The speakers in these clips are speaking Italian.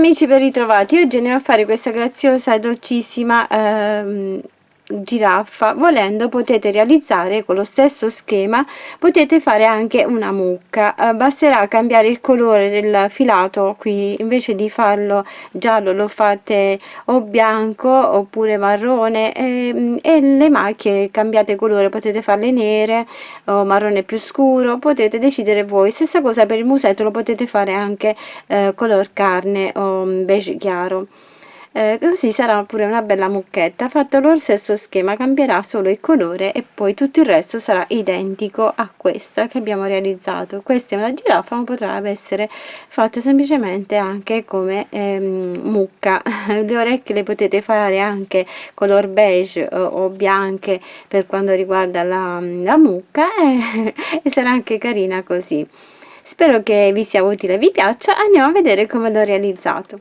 amici, ben ritrovati. Oggi andiamo a fare questa graziosa e dolcissima giraffa. Volendo potete realizzare con lo stesso schema, potete fare anche una mucca. Basterà cambiare il colore del filato. Qui invece di farlo giallo lo fate o bianco oppure marrone, e le macchie cambiate colore, potete farle nere o marrone più scuro, potete decidere voi. Stessa cosa per il musetto, lo potete fare anche color carne o beige chiaro. Così sarà pure una bella mucchetta. Fatto lo stesso schema, cambierà solo il colore e poi tutto il resto sarà identico a questa che abbiamo realizzato. Questa è una giraffa, ma potrebbe essere fatta semplicemente anche come mucca. Le orecchie le potete fare anche color beige o bianche per quanto riguarda la mucca, e sarà anche carina così. Spero che vi sia utile e vi piaccia. Andiamo a vedere come l'ho realizzato.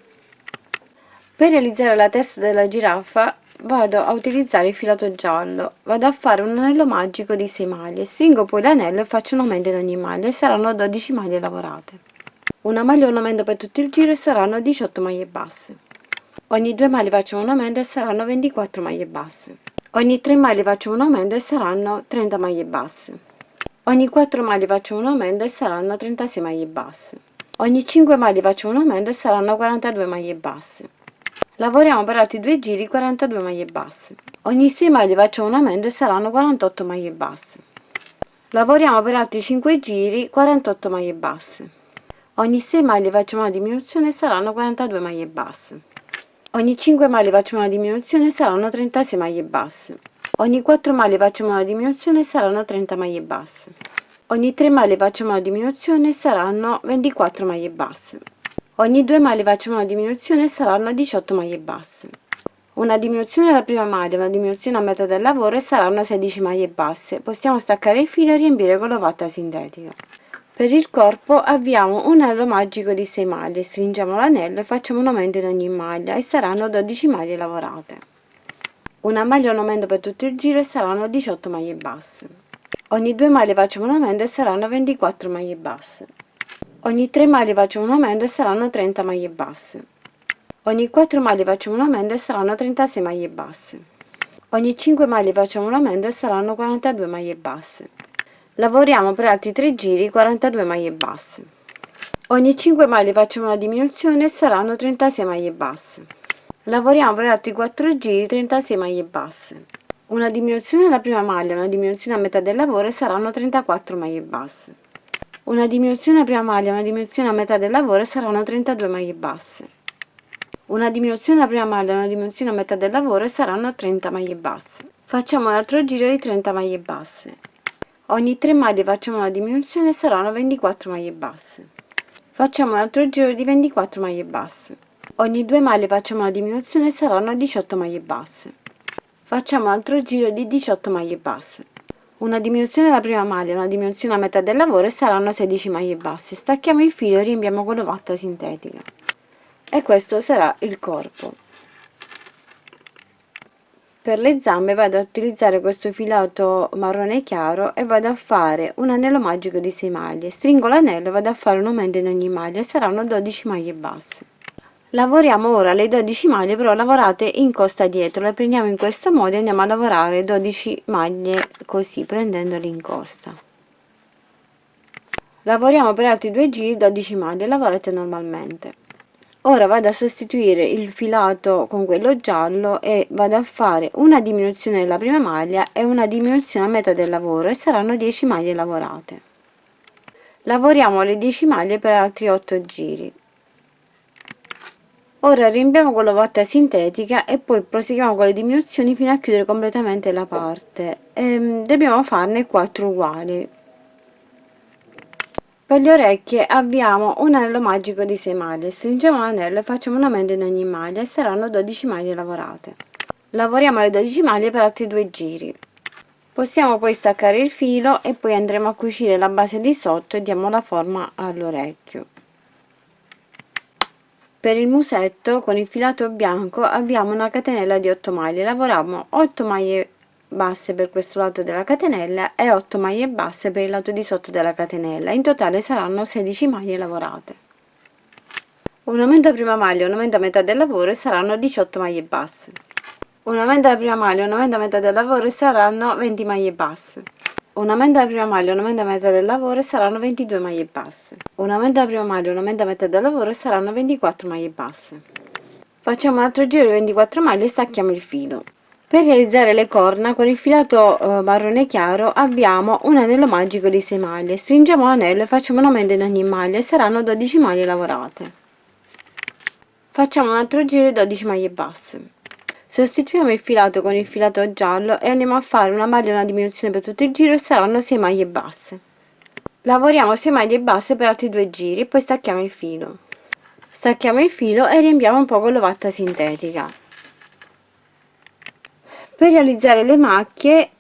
Per realizzare la testa della giraffa vado a utilizzare il filato giallo. Vado a fare un anello magico di 6 maglie, stringo poi l'anello e faccio un aumento in ogni maglia e saranno 12 maglie lavorate. Una maglia e un aumento per tutto il giro e saranno 18 maglie basse. Ogni 2 maglie faccio un aumento e saranno 24 maglie basse. Ogni 3 maglie faccio un aumento e saranno 30 maglie basse. Ogni 4 maglie faccio un aumento e saranno 36 maglie basse. Ogni 5 maglie faccio un aumento e saranno 42 maglie basse. Lavoriamo per altri 2 giri 42 maglie basse. Ogni 6 maglie faccio un aumento e saranno 48 maglie basse. Lavoriamo per altri 5 giri 48 maglie basse. Ogni 6 maglie faccio una diminuzione e saranno 42 maglie basse. Ogni 5 maglie faccio una diminuzione e saranno 36 maglie basse. Ogni 4 maglie facciamo una diminuzione e saranno 30 maglie basse. Ogni 3 maglie facciamo una diminuzione e saranno 24 maglie basse. Ogni 2 maglie facciamo una diminuzione e saranno 18 maglie basse. Una diminuzione alla prima maglia, una diminuzione a metà del lavoro e saranno 16 maglie basse. Possiamo staccare il filo e riempire con l'ovatta sintetica. Per il corpo avviamo un anello magico di 6 maglie, stringiamo l'anello e facciamo un aumento in ogni maglia e saranno 12 maglie lavorate. Una maglia e un aumento per tutto il giro e saranno 18 maglie basse. Ogni 2 maglie facciamo un aumento e saranno 24 maglie basse. Ogni 3 maglie facciamo un aumento e saranno 30 maglie basse. Ogni 4 maglie facciamo un aumento e saranno 36 maglie basse. Ogni 5 maglie facciamo un aumento e saranno 42 maglie basse. Lavoriamo per altri 3 giri 42 maglie basse. Ogni 5 maglie facciamo una diminuzione e saranno 36 maglie basse. Lavoriamo per altri 4 giri 36 maglie basse. Una diminuzione alla prima maglia, una diminuzione a metà del lavoro e saranno 34 maglie basse. Una diminuzione alla prima maglia, una diminuzione a metà del lavoro e saranno 32 maglie basse. Una diminuzione alla prima maglia, una diminuzione a metà del lavoro e saranno 30 maglie basse. Facciamo un altro giro di 30 maglie basse. Ogni 3 maglie facciamo una diminuzione e saranno 24 maglie basse. Facciamo un altro giro di 24 maglie basse. Ogni 2 maglie facciamo una diminuzione e saranno 18 maglie basse. Facciamo un altro giro di 18 maglie basse. Una diminuzione alla prima maglia, una diminuzione a metà del lavoro e saranno 16 maglie basse. Stacchiamo il filo e riempiamo con l'ovatta sintetica. E questo sarà il corpo. Per le zampe vado a utilizzare questo filato marrone chiaro e vado a fare un anello magico di 6 maglie. Stringo l'anello e vado a fare un aumento in ogni maglia e saranno 12 maglie basse. Lavoriamo ora le 12 maglie, però lavorate in costa dietro, le prendiamo in questo modo e andiamo a lavorare 12 maglie così, prendendole in costa. Lavoriamo per altri 2 giri 12 maglie, lavorate normalmente. Ora vado a sostituire il filato con quello giallo e vado a fare una diminuzione della prima maglia e una diminuzione a metà del lavoro e saranno 10 maglie lavorate. Lavoriamo le 10 maglie per altri 8 giri. Ora riempiamo con l'ovatta sintetica e poi proseguiamo con le diminuzioni fino a chiudere completamente la parte. Dobbiamo farne 4 uguali. Per le orecchie abbiamo un anello magico di 6 maglie, stringiamo l'anello e facciamo un aumento in ogni maglia e saranno 12 maglie lavorate. Lavoriamo le 12 maglie per altri 2 giri. Possiamo poi staccare il filo e poi andremo a cucire la base di sotto e diamo la forma all'orecchio. Per il musetto con il filato bianco abbiamo una catenella di 8 maglie, lavoriamo 8 maglie basse per questo lato della catenella e 8 maglie basse per il lato di sotto della catenella, in totale saranno 16 maglie lavorate. Un aumento a prima maglia, un aumento a metà del lavoro e saranno 18 maglie basse. Un aumento alla prima maglia, un aumento a metà del lavoro e saranno 20 maglie basse. Un aumento alla prima maglia, un aumento a metà del lavoro e saranno 22 maglie basse. Un aumento alla prima maglia, un aumento a metà del lavoro e saranno 24 maglie basse. Facciamo un altro giro di 24 maglie e stacchiamo il filo. Per realizzare le corna con il filato marrone chiaro abbiamo un anello magico di 6 maglie. Stringiamo l'anello e facciamo un aumento in ogni maglia e saranno 12 maglie lavorate. Facciamo un altro giro di 12 maglie basse. Sostituiamo il filato con il filato giallo e andiamo a fare una maglia e una diminuzione per tutto il giro e saranno 6 maglie basse. Lavoriamo 6 maglie basse per altri 2 giri e poi stacchiamo il filo. Stacchiamo il filo e riempiamo un po' con l'ovatta sintetica. Per realizzare le macchie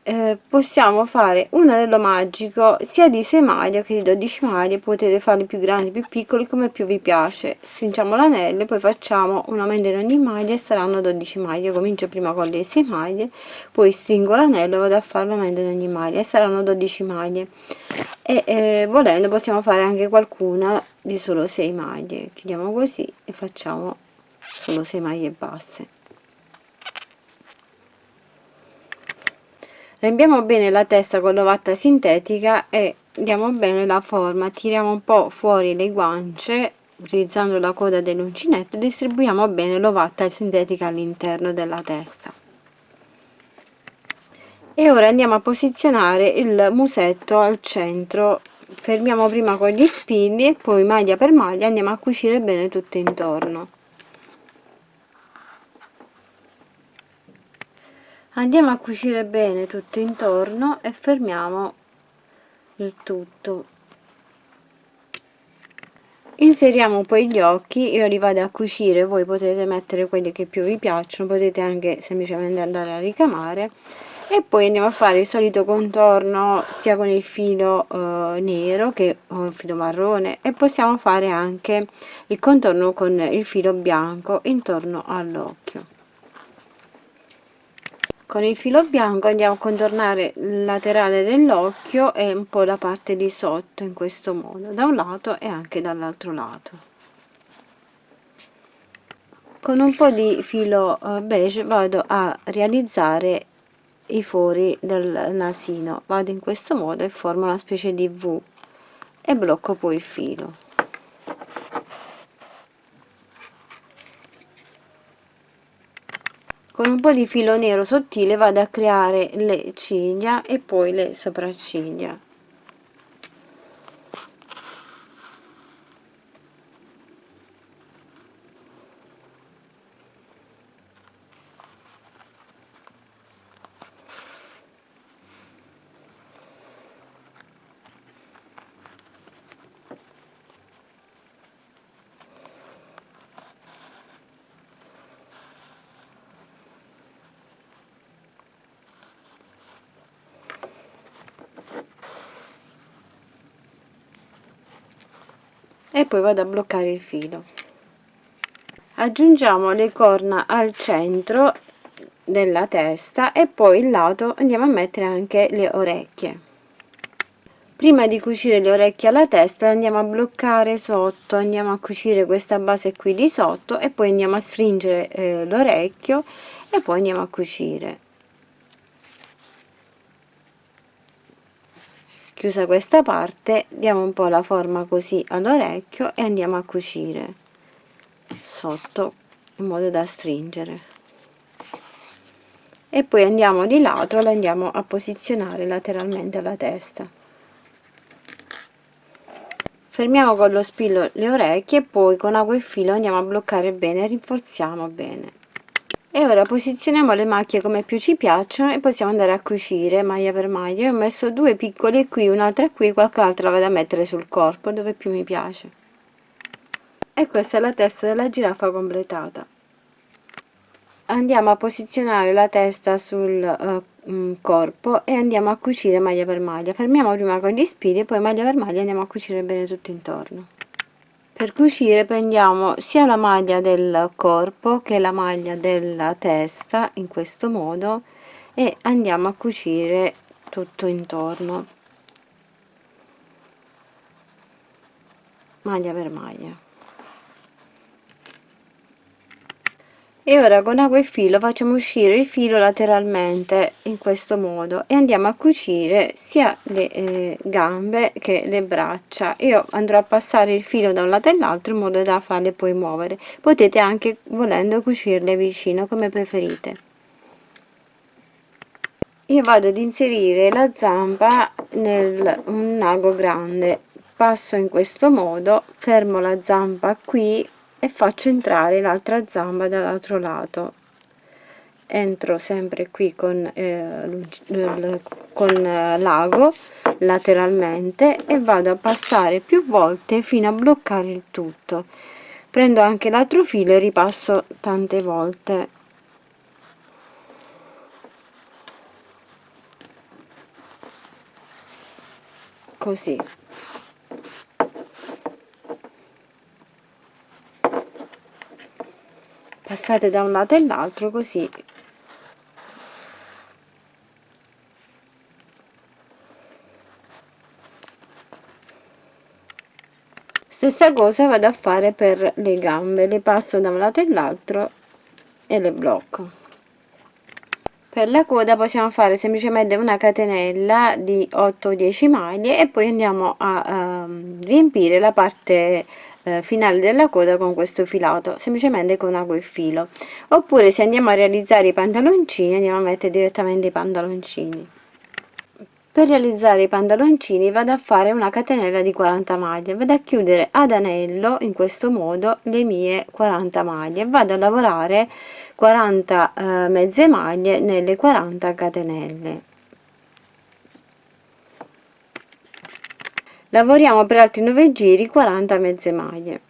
possiamo fare un anello magico sia di 6 maglie che di 12 maglie, potete farli più grandi, più piccoli, come più vi piace. Stringiamo l'anello e poi facciamo un aumento in ogni maglia e saranno 12 maglie. Comincio prima con le 6 maglie, poi stringo l'anello e vado a fare l'aumento in ogni maglia e saranno 12 maglie. E volendo possiamo fare anche qualcuna di solo 6 maglie. Chiudiamo così e facciamo solo 6 maglie basse. Riempiamo bene la testa con l'ovatta sintetica e diamo bene la forma, tiriamo un po' fuori le guance utilizzando la coda dell'uncinetto e distribuiamo bene l'ovatta sintetica all'interno della testa. E ora andiamo a posizionare il musetto al centro, fermiamo prima con gli spilli e poi maglia per maglia andiamo a cucire bene tutto intorno. Andiamo a cucire bene tutto intorno e fermiamo il tutto. Inseriamo poi gli occhi, io li vado a cucire, voi potete mettere quelli che più vi piacciono, potete anche semplicemente andare a ricamare e poi andiamo a fare il solito contorno sia con il filo nero che con il filo marrone e possiamo fare anche il contorno con il filo bianco intorno all'occhio. Con il filo bianco andiamo a contornare il laterale dell'occhio e un po' la parte di sotto in questo modo, da un lato e anche dall'altro lato. Con un po' di filo beige vado a realizzare i fori del nasino, vado in questo modo e formo una specie di V e blocco poi il filo. Con un po' di filo nero sottile vado a creare le ciglia e poi le sopracciglia. E poi vado a bloccare il filo. Aggiungiamo le corna al centro della testa e poi il lato andiamo a mettere anche le orecchie. Prima di cucire le orecchie alla testa andiamo a bloccare sotto, andiamo a cucire questa base qui di sotto e poi andiamo a stringere l'orecchio e poi andiamo a cucire. Chiusa questa parte diamo un po' la forma così all'orecchio e andiamo a cucire sotto in modo da stringere e poi andiamo di lato e la andiamo a posizionare lateralmente alla testa. Fermiamo con lo spillo le orecchie e poi con ago e filo andiamo a bloccare bene, rinforziamo bene. E ora posizioniamo le macchie come più ci piacciono e possiamo andare a cucire maglia per maglia. Io ho messo due piccole qui, un'altra qui, qualche altra la vado a mettere sul corpo dove più mi piace. E questa è la testa della giraffa completata. Andiamo a posizionare la testa sul corpo e andiamo a cucire maglia per maglia. Fermiamo prima con gli spilli e poi maglia per maglia andiamo a cucire bene tutto intorno. Per cucire prendiamo sia la maglia del corpo che la maglia della testa in questo modo e andiamo a cucire tutto intorno, maglia per maglia. E ora con acqua e filo facciamo uscire il filo lateralmente in questo modo e andiamo a cucire sia le gambe che le braccia. Io andrò a passare il filo da un lato all'altro in modo da farle poi muovere. Potete anche, volendo, cucirle vicino come preferite. Io vado ad inserire la zampa nel un ago grande, passo in questo modo, fermo la zampa qui e faccio entrare l'altra zampa dall'altro lato. Entro sempre qui con l'ago lateralmente e vado a passare più volte fino a bloccare il tutto. Prendo anche l'altro filo e ripasso tante volte. Così. Passate da un lato e l'altro così. Stessa cosa vado a fare per le gambe, le passo da un lato e l'altro e le blocco. Per la coda possiamo fare semplicemente una catenella di 8-10 maglie e poi andiamo a riempire la parte finale della coda con questo filato, semplicemente con ago e filo. Oppure se andiamo a realizzare i pantaloncini, andiamo a mettere direttamente i pantaloncini. Per realizzare i pantaloncini vado a fare una catenella di 40 maglie, vado a chiudere ad anello in questo modo le mie 40 maglie e vado a lavorare 40 mezze maglie nelle 40 catenelle. Lavoriamo per altri 9 giri 40 mezze maglie.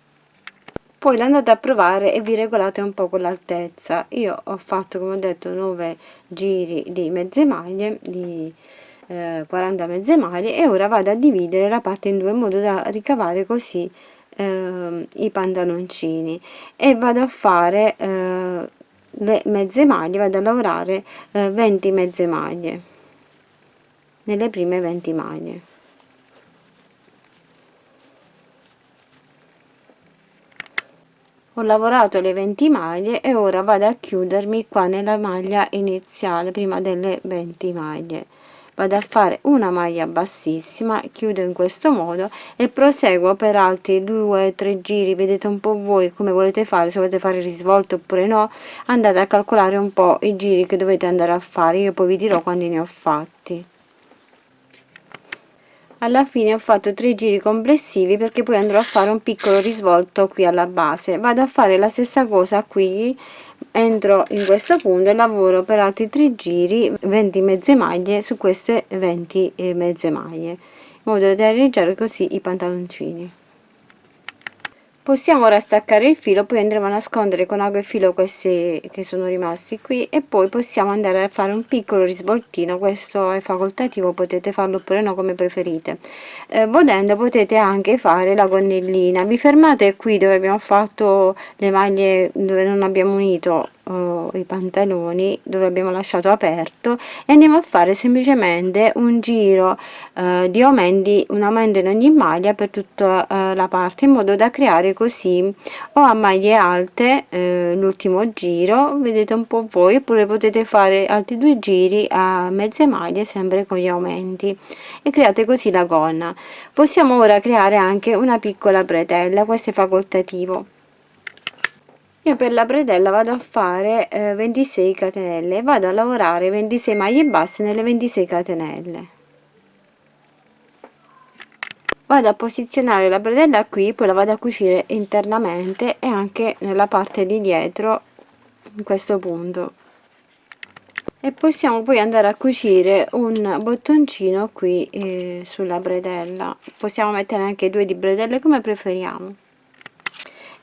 Poi l'andate a provare e vi regolate un po' con l'altezza. Io ho fatto, come ho detto, 9 giri di mezze maglie, di 40 mezze maglie, e ora vado a dividere la parte in due in modo da ricavare così i pantaloncini e vado a fare le mezze maglie, vado a lavorare 20 mezze maglie nelle prime 20 maglie. Ho lavorato le 20 maglie e ora vado a chiudermi qua nella maglia iniziale prima delle 20 maglie. Vado a fare una maglia bassissima, chiudo in questo modo e proseguo per altri 2-3 giri. Vedete un po' voi come volete fare, se volete fare risvolto oppure no, andate a calcolare un po' i giri che dovete andare a fare, io poi vi dirò quanti ne ho fatti. Alla fine ho fatto 3 giri complessivi perché poi andrò a fare un piccolo risvolto qui alla base. Vado a fare la stessa cosa qui, entro in questo punto e lavoro per altri 3 giri 20 mezze maglie su queste 20 mezze maglie, in modo da realizzare così i pantaloncini. Possiamo ora staccare il filo, poi andremo a nascondere con ago e filo questi che sono rimasti qui e poi possiamo andare a fare un piccolo risvoltino. Questo è facoltativo, potete farlo oppure no come preferite. Volendo potete anche fare la gonnellina. Vi fermate qui dove abbiamo fatto le maglie, dove non abbiamo unito i pantaloni, dove abbiamo lasciato aperto, e andiamo a fare semplicemente un giro di aumenti, un aumento in ogni maglia per tutta la parte, in modo da creare così o a maglie alte l'ultimo giro, vedete un po' voi, oppure potete fare altri 2 giri a mezze maglie sempre con gli aumenti e create così la gonna. Possiamo ora creare anche una piccola bretella, questo è facoltativo. Io per la bretella vado a fare 26 catenelle e vado a lavorare 26 maglie basse nelle 26 catenelle. Vado a posizionare la bretella qui, poi la vado a cucire internamente e anche nella parte di dietro, in questo punto. E possiamo poi andare a cucire un bottoncino qui sulla bretella. Possiamo mettere anche 2 di bretelle come preferiamo.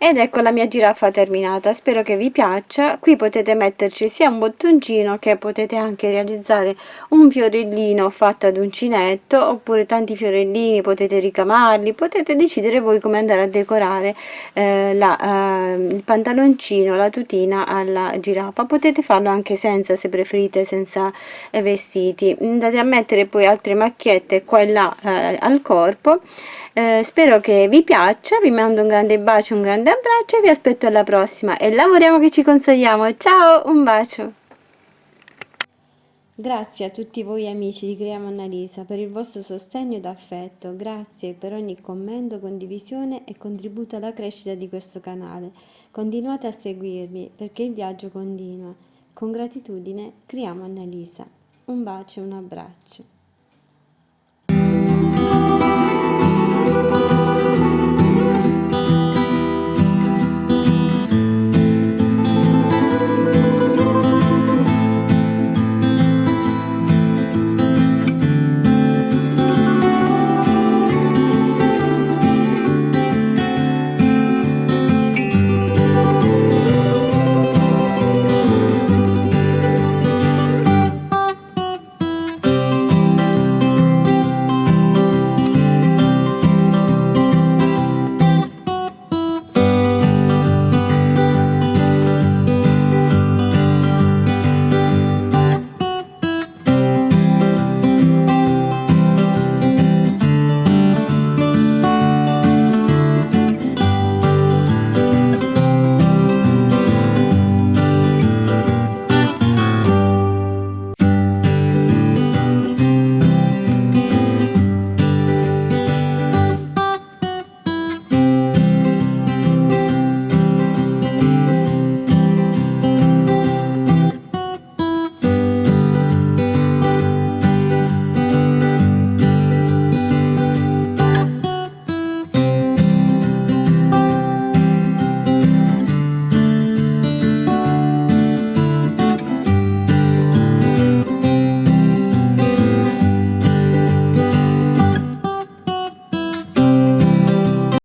Ed ecco la mia giraffa terminata, spero che vi piaccia. Qui potete metterci sia un bottoncino, che potete anche realizzare un fiorellino fatto ad uncinetto, oppure tanti fiorellini, potete ricamarli, potete decidere voi come andare a decorare il pantaloncino, la tutina alla giraffa. Potete farlo anche senza, se preferite, senza vestiti. Andate a mettere poi altre macchiette qua e là al corpo Spero che vi piaccia, vi mando un grande bacio, un grande abbraccio e vi aspetto alla prossima e lavoriamo che ci consoliamo. Ciao, un bacio! Grazie a tutti voi amici di Creiamo Annalisa per il vostro sostegno ed affetto, grazie per ogni commento, condivisione e contributo alla crescita di questo canale. Continuate a seguirmi perché il viaggio continua. Con gratitudine, Creiamo Annalisa. Un bacio e un abbraccio.